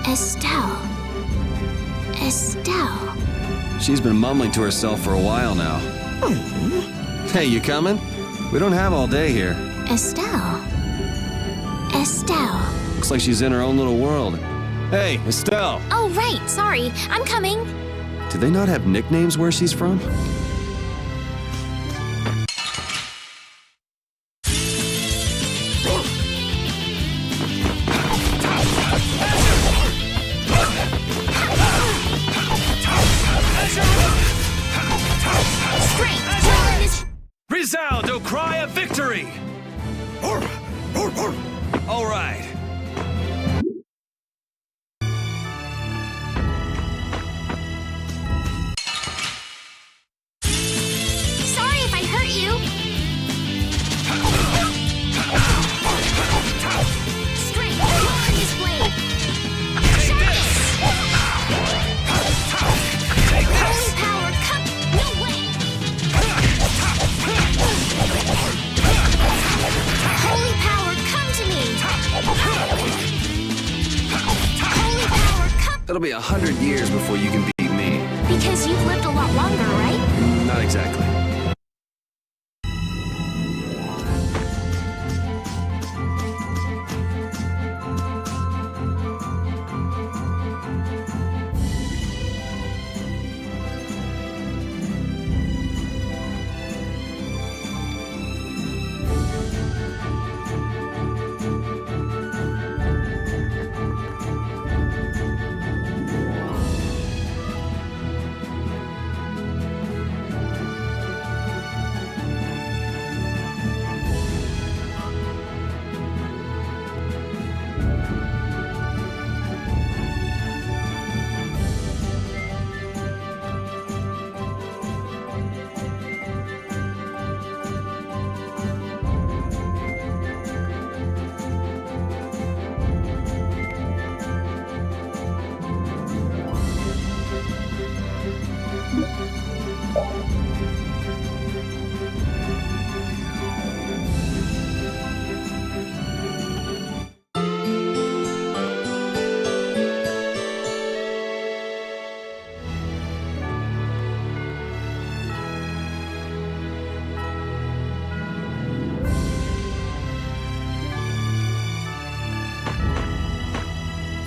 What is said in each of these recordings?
Estelle. Estelle. She's been mumbling to herself for a while now. Hey, you coming? We don't have all day here. Estelle. Estelle. Looks like she's in her own little world. Hey, Estelle! Oh, right, sorry. I'm coming. Do they not have nicknames where she's from? Resound, O cry of victory! All right. Sorry if I hurt you. Strength, on this blade. Take this! Take Holy this! power, come. No way. Holy power, come to me. Holy power, come. It'll be 100 years before you can beat me. Because you've lived a lot longer, right? Not exactly.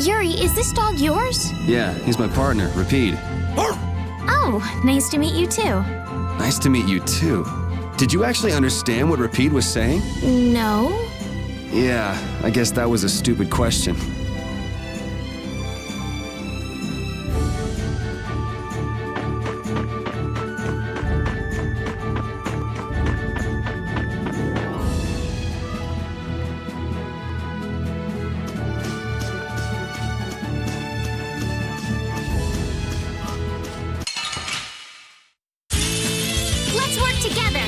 Yuri, is this dog yours? Yeah, he's my partner, Rapide. Oh, nice to meet you too. Nice to meet you too. Did you actually understand what Rapide was saying? No? Yeah, I guess that was a stupid question. Let's work together.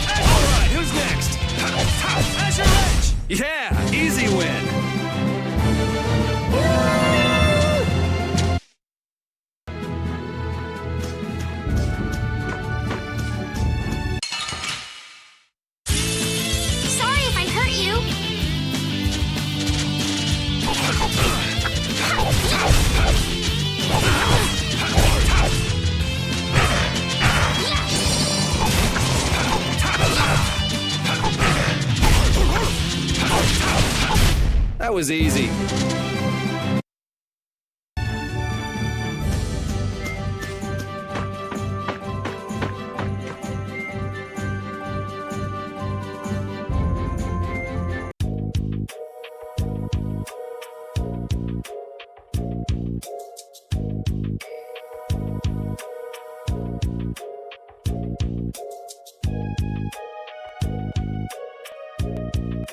Alright, who's next? Azure Edge! Yeah, easy win! Sorry if I hurt you. That was easy.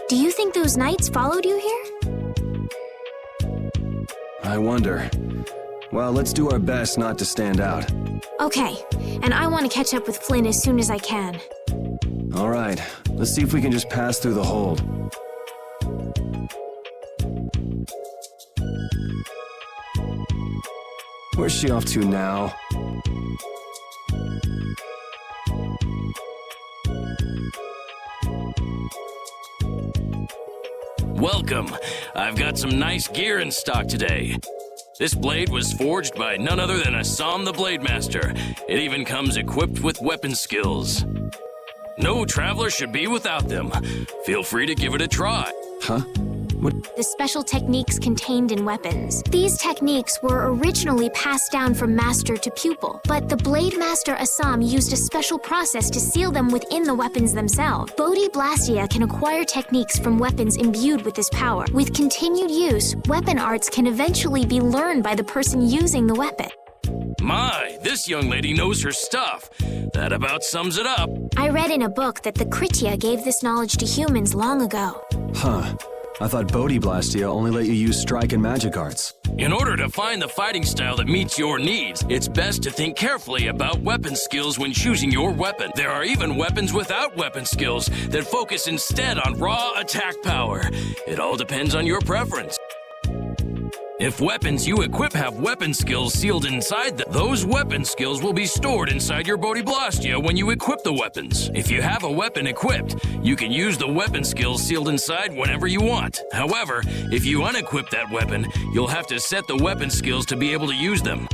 Do you think those knights followed you here? I wonder. Well, let's do our best not to stand out. Okay, and I want to catch up with Flynn as soon as I can. All right, let's see if we can just pass through the hold. Where's she off to now? welcome. I've got some nice gear in stock today. This blade was forged by none other than Assam the Blade Master. It even comes equipped with weapon skills. No traveler should be without them. Feel free to give it a try. Huh? What? The special techniques contained in weapons. These techniques were originally passed down from master to pupil, but the Blade Master Assam used a special process to seal them within the weapons themselves. Bodhi Blastia can acquire techniques from weapons imbued with this power. With continued use, weapon arts can eventually be learned by the person using the weapon. My, this young lady knows her stuff. That about sums it up. I read in a book that the Kritya gave this knowledge to humans long ago. Huh. I thought Bodhi Blastia only let you use strike and magic arts. In order to find the fighting style that meets your needs, it's best to think carefully about weapon skills when choosing your weapon. There are even weapons without weapon skills that focus instead on raw attack power. It all depends on your preference. If weapons you equip have weapon skills sealed inside them, those weapon skills will be stored inside your Bodhi Blastia when you equip the weapons. If you have a weapon equipped, you can use the weapon skills sealed inside whenever you want. However, if you unequip that weapon, you'll have to set the weapon skills to be able to use them.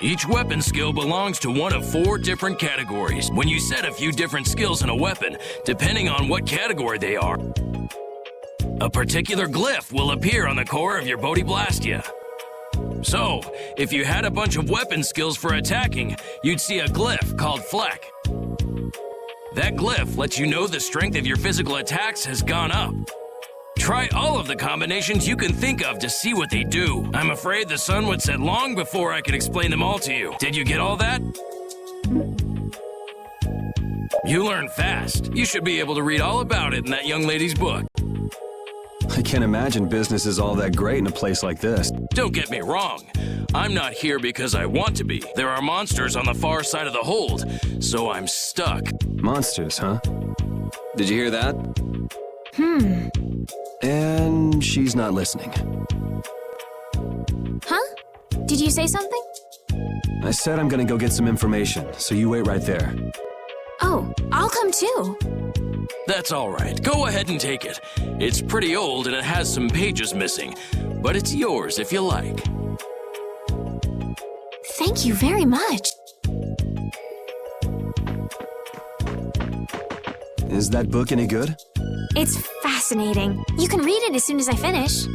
Each weapon skill belongs to one of 4 different categories. When you set a few different skills in a weapon, depending on what category they are, a particular glyph will appear on the core of your Bodhi Blastia. So, if you had a bunch of weapon skills for attacking, you'd see a glyph called Fleck. That glyph lets you know the strength of your physical attacks has gone up. Try all of the combinations you can think of to see what they do. I'm afraid the sun would set long before I could explain them all to you. Did you get all that? You learn fast. You should be able to read all about it in that young lady's book. I can't imagine business is all that great in a place like this. Don't get me wrong. I'm not here because I want to be. There are monsters on the far side of the hold, so I'm stuck. Monsters, huh? Did you hear that? And she's not listening. Huh? Did you say something? I said I'm gonna go get some information, so you wait right there. Oh, I'll come too. That's all right. Go ahead and take it. It's pretty old and it has some pages missing, but it's yours if you like. Thank you very much. Is that book any good? It's fascinating. You can read it as soon as I finish.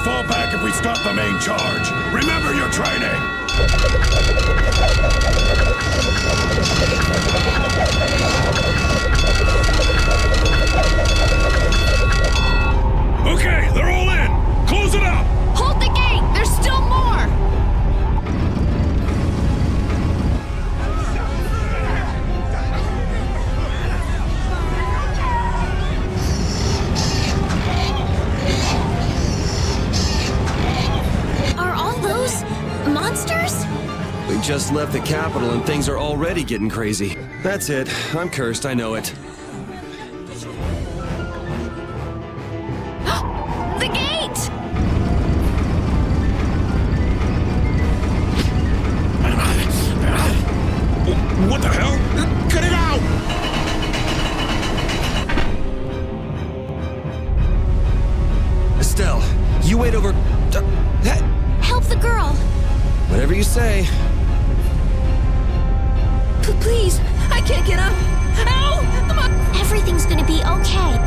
fall back if we stop the main charge. Remember your training! Okay, they're all in! Close it up! Hold the gate! There's still more! Are all those monsters? We just left the capital and things are already getting crazy. That's it. I'm cursed, I know it. The gate! What the hell? Cut it out! Estelle, you wait over... Help the girl. Whatever you say. Please, I can't get up. Ow! Come on. Everything's gonna be okay.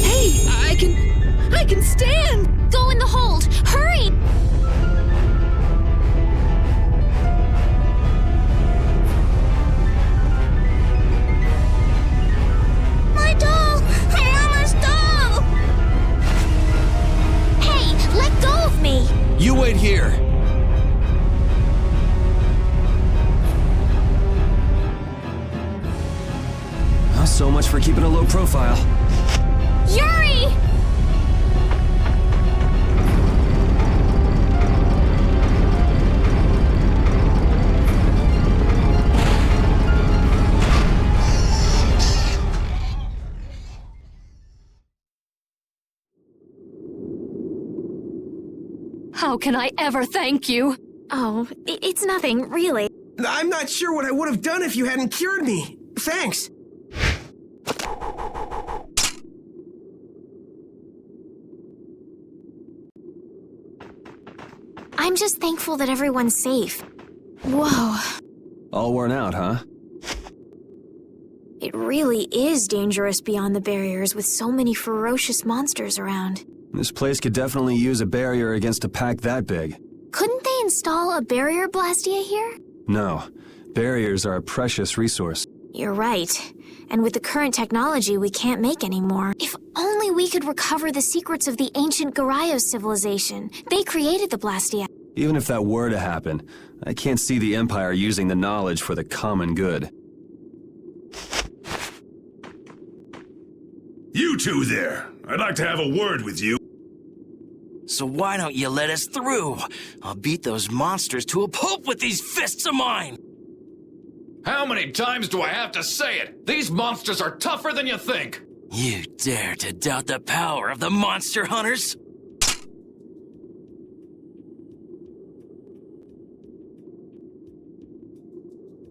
Hey, I can stand. Go in the hold. Hurry! My doll! My mama's doll! Hey, let go of me! You wait here. Well, so much for keeping a low profile. Yuri! How can I ever thank you? Oh, it's nothing, really. I'm not sure what I would have done if you hadn't cured me. Thanks. I'm just thankful that everyone's safe. Whoa. All worn out, huh? It really is dangerous beyond the barriers with so many ferocious monsters around. This place could definitely use a barrier against a pack that big. Couldn't they install a barrier blastia here? No. Barriers are a precious resource. You're right. And with the current technology, we can't make any more. If only we could recover the secrets of the ancient Garayos civilization. They created the blastia. Even if that were to happen, I can't see the Empire using the knowledge for the common good. You two there. I'd like to have a word with you. So why don't you let us through? I'll beat those monsters to a pulp with these fists of mine! How many times do I have to say it? These monsters are tougher than you think! You dare to doubt the power of the monster hunters?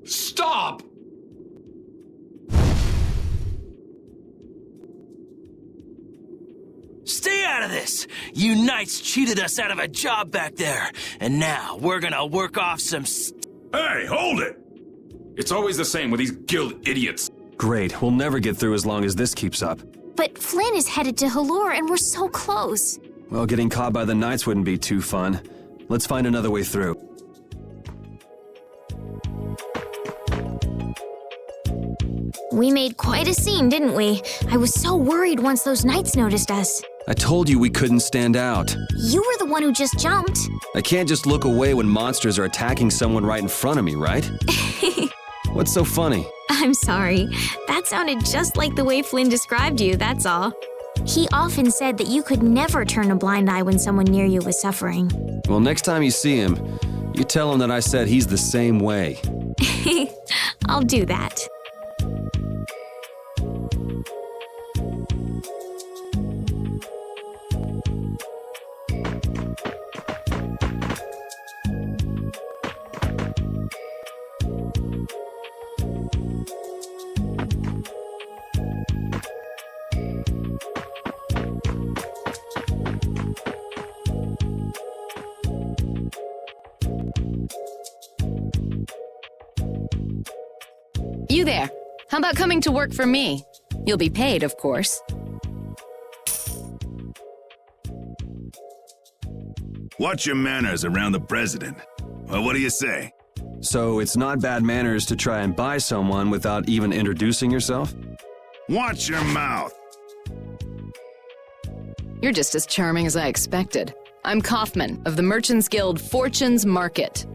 Stop! Stay out of this! You knights cheated us out of a job back there, and now we're gonna work off some Hey, hold it! It's always the same with these guild idiots. Great, we'll never get through as long as this keeps up. But Flynn is headed to Halure and we're so close. Well, getting caught by the Knights wouldn't be too fun. Let's find another way through. We made quite a scene, didn't we? I was so worried once those Knights noticed us. I told you we couldn't stand out. You were the one who just jumped. I can't just look away when monsters are attacking someone right in front of me, right? What's so funny? I'm sorry. That sounded just like the way Flynn described you, that's all. He often said that you could never turn a blind eye when someone near you was suffering. Well, next time you see him, you tell him that I said he's the same way. I'll do that. You there. How about coming to work for me? You'll be paid, of course. Watch your manners around the president. Well, what do you say? So it's not bad manners to try and buy someone without even introducing yourself? Watch your mouth. You're just as charming as I expected. I'm Kaufman of the Merchants Guild Fortune's Market.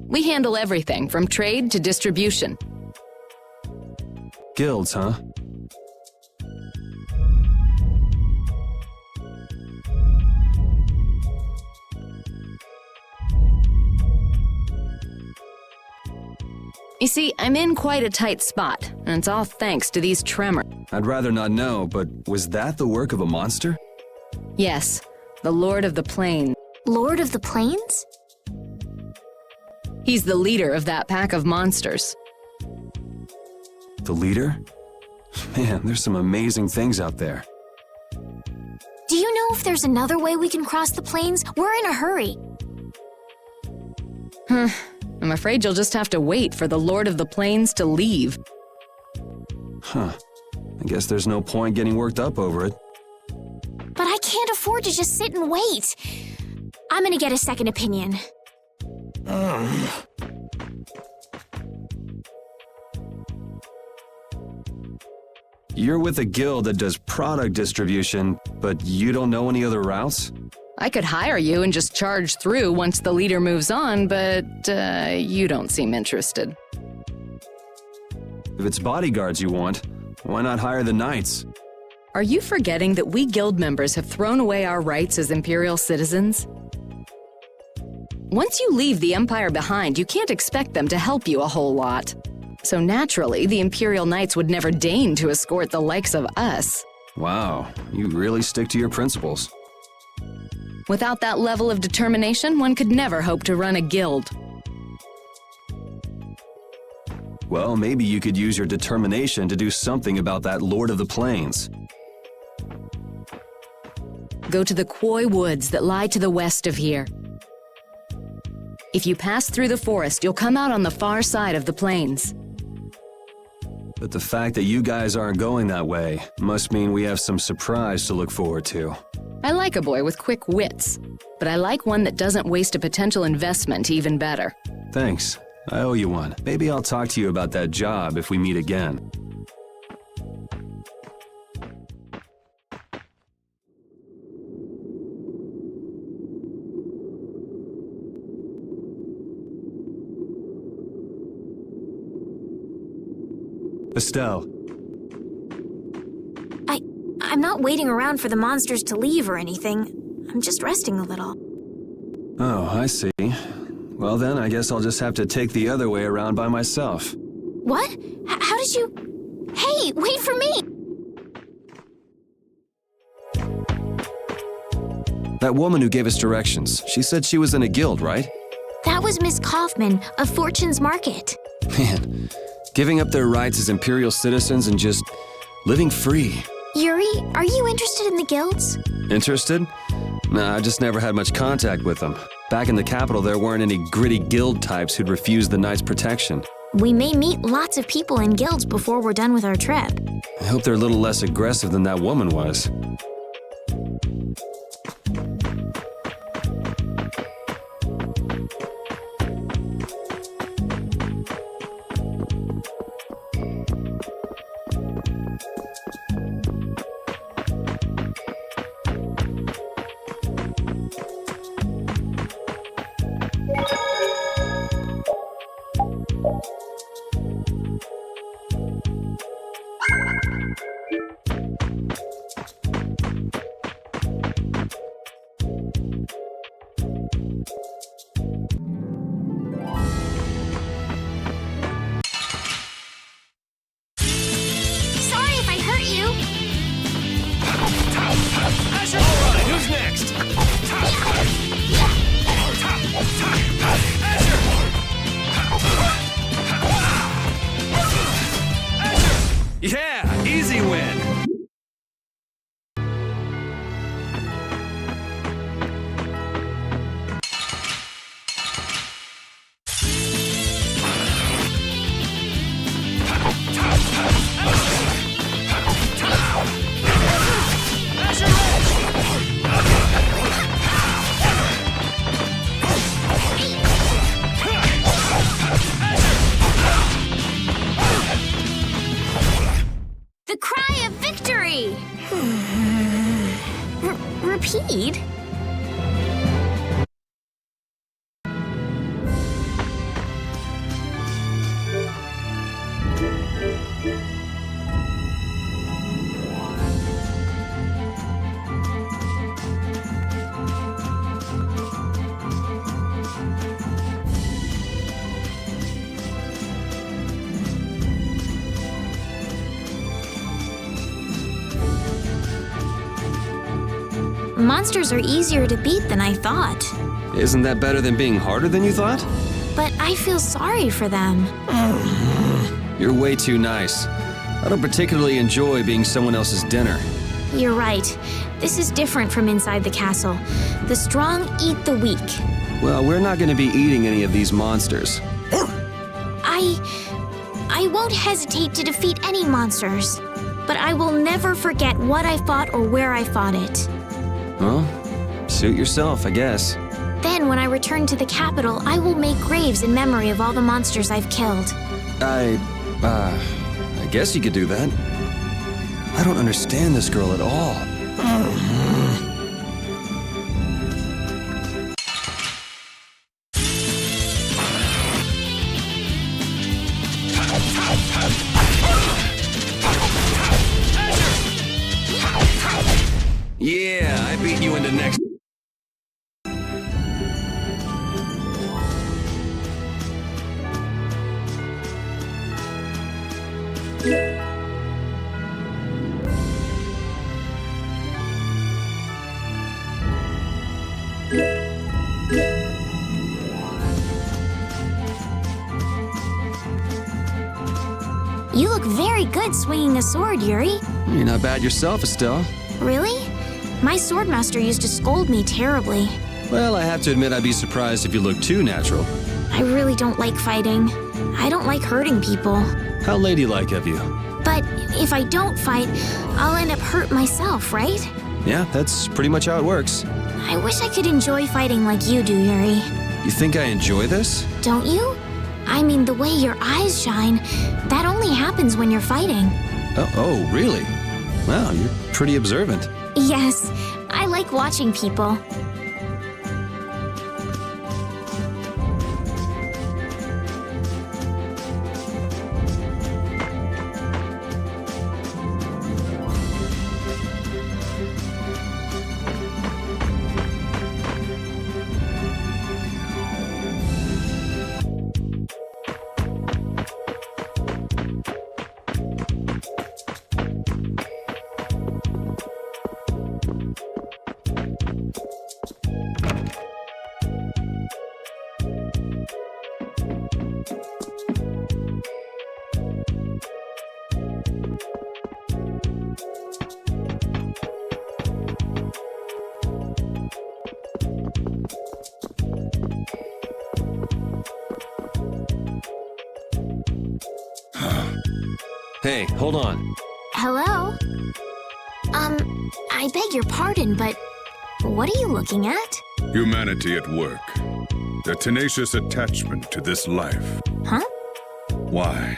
We handle everything from trade to distribution. Guilds, huh? You see, I'm in quite a tight spot, and it's all thanks to these tremors. I'd rather not know, but was that the work of a monster? Yes, the Lord of the Plains. Lord of the Plains? He's the leader of that pack of monsters. The leader? Man, there's some amazing things out there. Do you know if there's another way we can cross the plains? We're in a hurry. I'm afraid you'll just have to wait for the Lord of the Plains to leave. Huh. I guess there's no point getting worked up over it. But I can't afford to just sit and wait. I'm gonna get a second opinion. You're with a guild that does product distribution, but you don't know any other routes? I could hire you and just charge through once the leader moves on, but you don't seem interested. If it's bodyguards you want, why not hire the knights? Are you forgetting that we guild members have thrown away our rights as Imperial citizens? Once you leave the Empire behind, you can't expect them to help you a whole lot. So naturally, the Imperial Knights would never deign to escort the likes of us. Wow, you really stick to your principles. Without that level of determination, one could never hope to run a guild. Well, maybe you could use your determination to do something about that Lord of the Plains. Go to the Koi Woods that lie to the west of here. If you pass through the forest, you'll come out on the far side of the plains. But the fact that you guys aren't going that way must mean we have some surprise to look forward to. I like a boy with quick wits, but I like one that doesn't waste a potential investment even better. Thanks. I owe you one. Maybe I'll talk to you about that job if we meet again. Estelle. I'm not waiting around for the monsters to leave or anything. I'm just resting a little. Oh, I see. Well then, I guess I'll just have to take the other way around by myself. What? How did you... Hey, wait for me! That woman who gave us directions, she said she was in a guild, right? That was Miss Kaufman of Fortune's Market. Man, giving up their rights as Imperial citizens and just living free. Yuri, are you interested in the guilds? Interested? Nah, I just never had much contact with them. Back in the capital, there weren't any gritty guild types who'd refuse the Knights' protection. We may meet lots of people in guilds before we're done with our trip. I hope they're a little less aggressive than that woman was. Repeat? Monsters are easier to beat than I thought. Isn't that better than being harder than you thought? But I feel sorry for them. You're way too nice. I don't particularly enjoy being someone else's dinner. You're right. This is different from inside the castle. The strong eat the weak. Well, we're not going to be eating any of these monsters. I won't hesitate to defeat any monsters. But I will never forget what I fought or where I fought it. Well, suit yourself, I guess. Then, when I return to the capital, I will make graves in memory of all the monsters I've killed. I guess you could do that. I don't understand this girl at all. Yeah, I beat you into next. You look very good swinging a sword, Yuri. You're not bad yourself, Estelle. Really? My swordmaster used to scold me terribly. Well, I have to admit I'd be surprised if you looked too natural. I really don't like fighting. I don't like hurting people. How ladylike of you. But if I don't fight, I'll end up hurt myself, right? Yeah, that's pretty much how it works. I wish I could enjoy fighting like you do, Yuri. You think I enjoy this? Don't you? I mean, the way your eyes shine, that only happens when you're fighting. Oh, really? Wow, you're pretty observant. Yes, I like watching people. Hey, hold on. Hello? I beg your pardon, but what are you looking at? Humanity at work. Their tenacious attachment to this life. Huh? Why?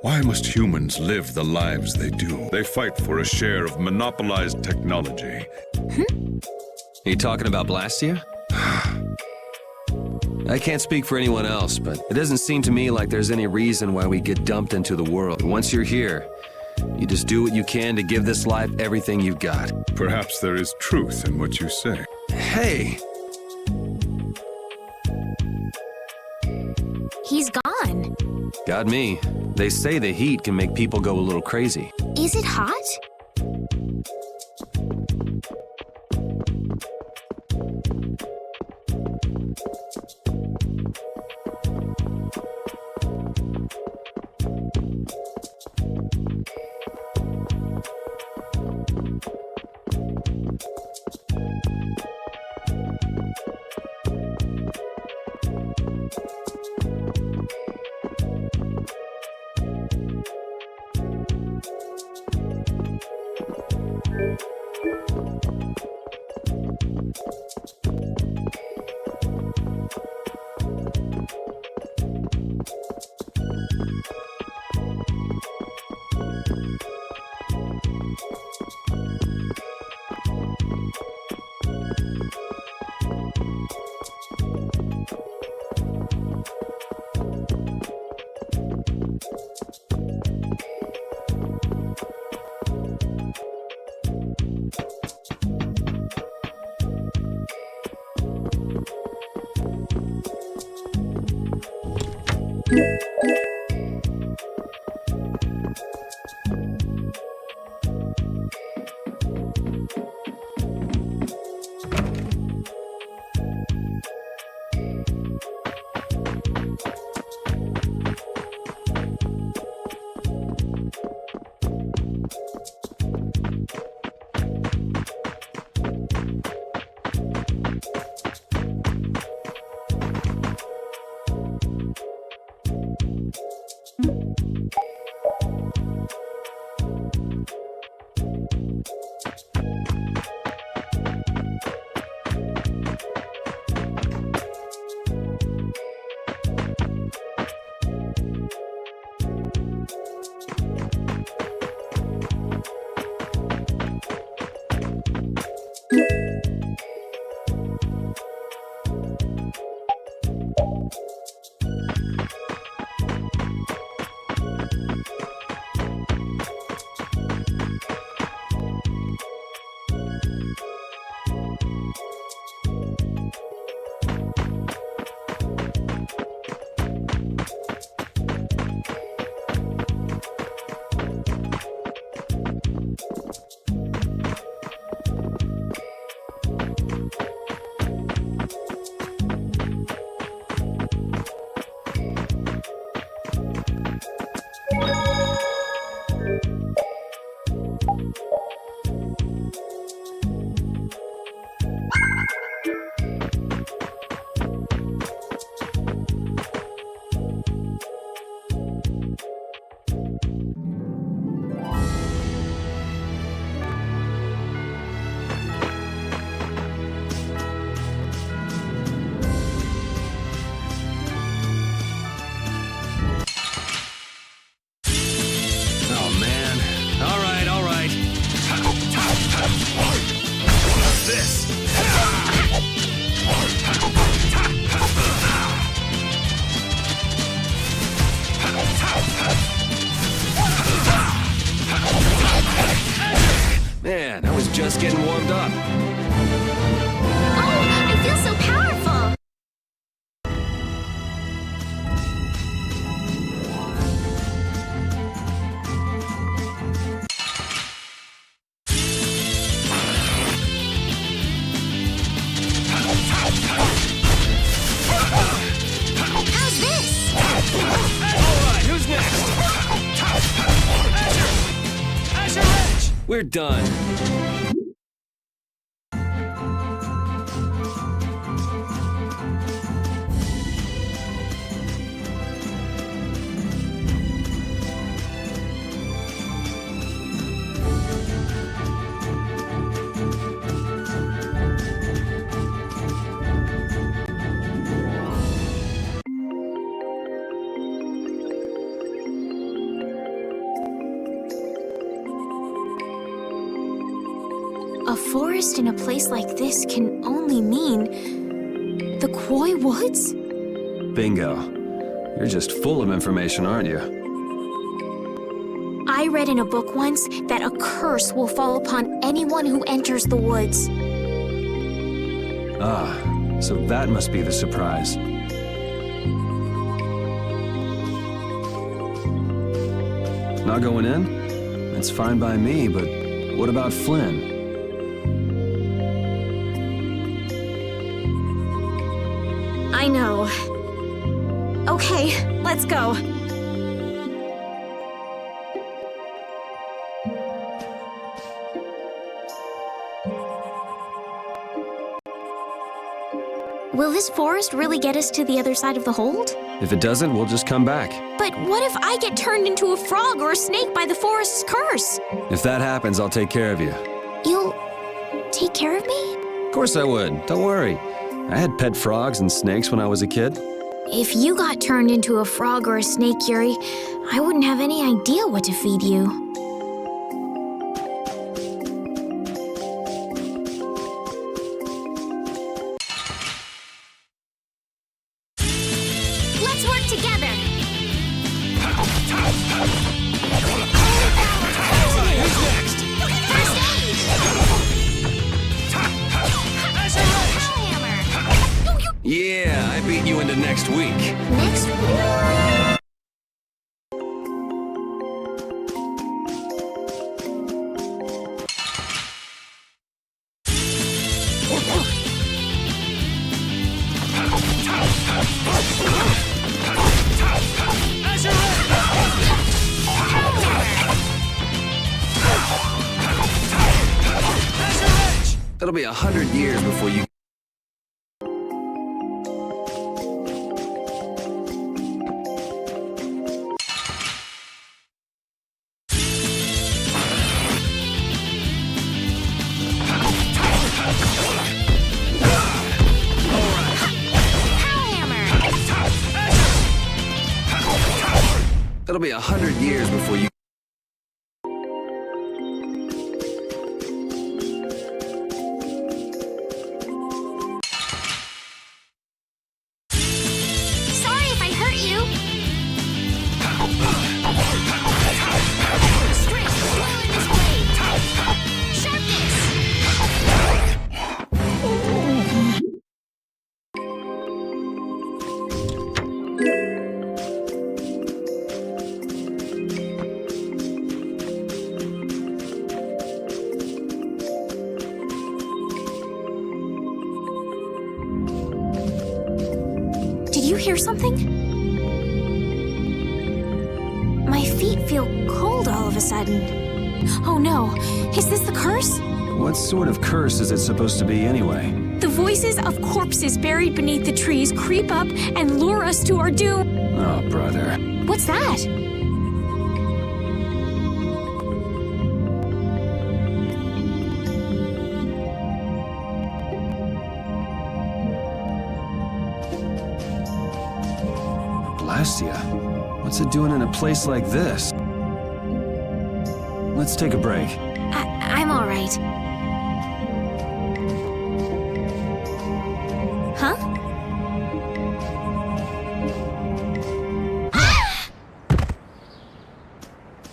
Why must humans live the lives they do? They fight for a share of monopolized technology. Are you talking about Blastia? I can't speak for anyone else, but it doesn't seem to me like there's any reason why we get dumped into the world. Once you're here, you just do what you can to give this life everything you've got. Perhaps there is truth in what you say. Hey! He's gone. Got me. They say the heat can make people go a little crazy. Is it hot? Man, I was just getting warmed up. Oh, I feel so powerful! How's this? Alright, who's next? Azure Edge! We're done. A forest in a place like this can only mean the Koi Woods? Bingo. You're just full of information, aren't you? I read in a book once that a curse will fall upon anyone who enters the woods. Ah, so that must be the surprise. Not going in? That's fine by me, but what about Flynn? I know. Okay, let's go. Will this forest really get us to the other side of the hold? If it doesn't, we'll just come back. But what if I get turned into a frog or a snake by the forest's curse? If that happens, I'll take care of you. You'll take care of me? Of course I would. Don't worry. I had pet frogs and snakes when I was a kid. If you got turned into a frog or a snake, Yuri, I wouldn't have any idea what to feed you. Let's work together! Who's next? First aid! Yeah, I beat you into next week. Next week? It'll be 100 years before you... It'll be 100 years before you... Sorry if I hurt you. Strength, oil in this blade. Sharpness. Did you hear something? My feet feel cold all of a sudden. Oh no, is this the curse? What sort of curse is it supposed to be anyway? The voices of corpses buried beneath the trees creep up and lure us to our doom. Oh, brother. What's that? Blastia? What's it doing in a place like this? Let's take a break. I'm all right. Huh?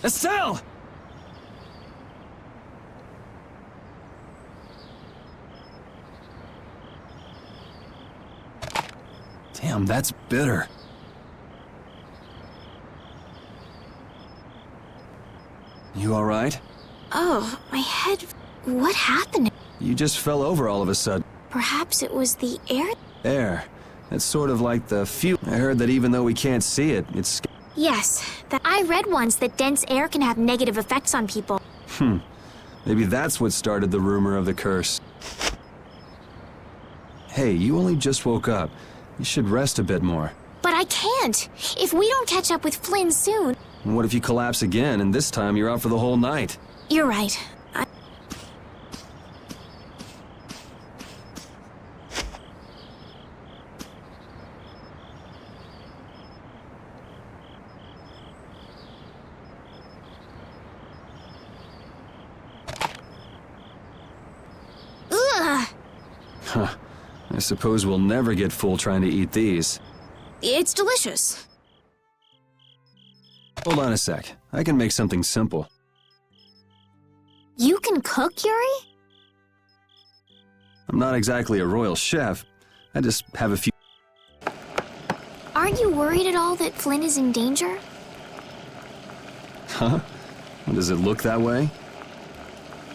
Estelle! Damn, that's bitter. You all right? Oh, my head. What happened? You just fell over all of a sudden. Perhaps it was the air? Air. It's sort of like the fuel. I heard that even though we can't see it, it's... Yes. I read once that dense air can have negative effects on people. Maybe that's what started the rumor of the curse. Hey, you only just woke up. You should rest a bit more. But I can't. If we don't catch up with Flynn soon... And what if you collapse again, and this time you're out for the whole night? You're right. Ugh! Huh. I suppose we'll never get full trying to eat these. It's delicious. Hold on a sec. I can make something simple. You can cook, Yuri? I'm not exactly a royal chef. I just have a few... Aren't you worried at all that Flynn is in danger? Huh? Does it look that way?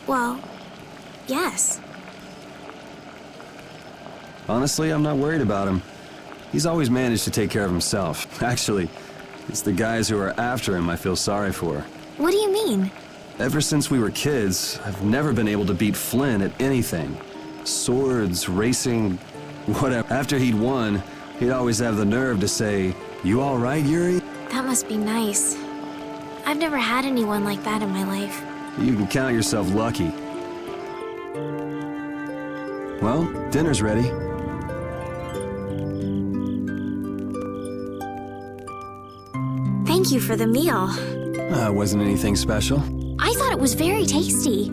Well, yes. Honestly, I'm not worried about him. He's always managed to take care of himself. Actually, it's the guys who are after him I feel sorry for. What do you mean? Ever since we were kids, I've never been able to beat Flynn at anything. Swords, racing, whatever. After he'd won, he'd always have the nerve to say, "You all right, Yuri?" That must be nice. I've never had anyone like that in my life. You can count yourself lucky. Well, dinner's ready. Thank you for the meal. Wasn't anything special. I thought it was very tasty.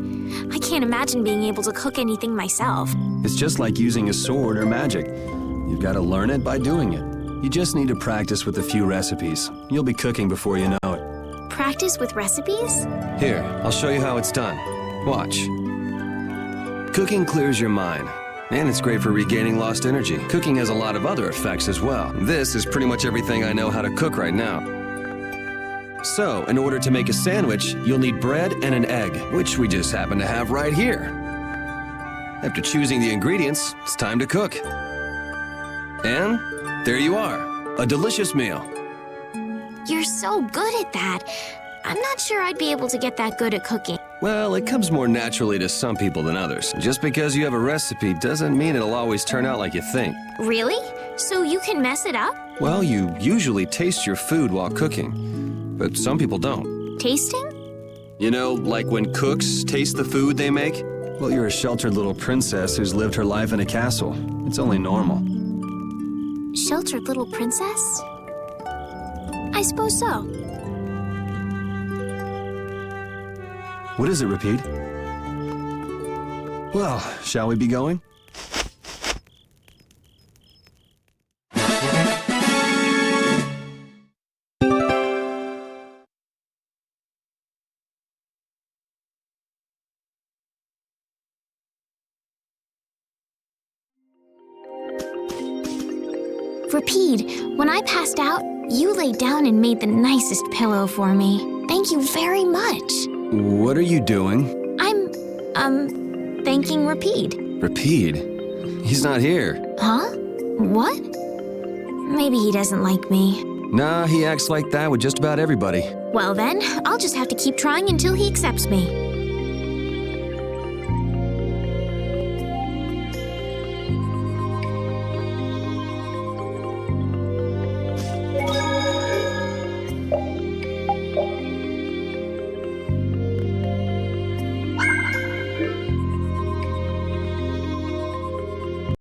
I can't imagine being able to cook anything myself. It's just like using a sword or magic. You've got to learn it by doing it. You just need to practice with a few recipes. You'll be cooking before you know it. Practice with recipes? Here, I'll show you how it's done. Watch. Cooking clears your mind. And it's great for regaining lost energy. Cooking has a lot of other effects as well. This is pretty much everything I know how to cook right now. So, in order to make a sandwich, you'll need bread and an egg, which we just happen to have right here. After choosing the ingredients, it's time to cook. And there you are, a delicious meal. You're so good at that. I'm not sure I'd be able to get that good at cooking. Well, it comes more naturally to some people than others. Just because you have a recipe doesn't mean it'll always turn out like you think. Really? So you can mess it up? Well, you usually taste your food while cooking, but some people don't. Tasting? You know, like when cooks taste the food they make? Well, you're a sheltered little princess who's lived her life in a castle. It's only normal. Sheltered little princess? I suppose so. What is it, Repeat? Well, shall we be going? Repeat, when I passed out, you laid down and made the nicest pillow for me. Thank you very much. What are you doing? I'm, thanking Repeat. Repeat? He's not here. Huh? What? Maybe he doesn't like me. Nah, he acts like that with just about everybody. Well then, I'll just have to keep trying until he accepts me.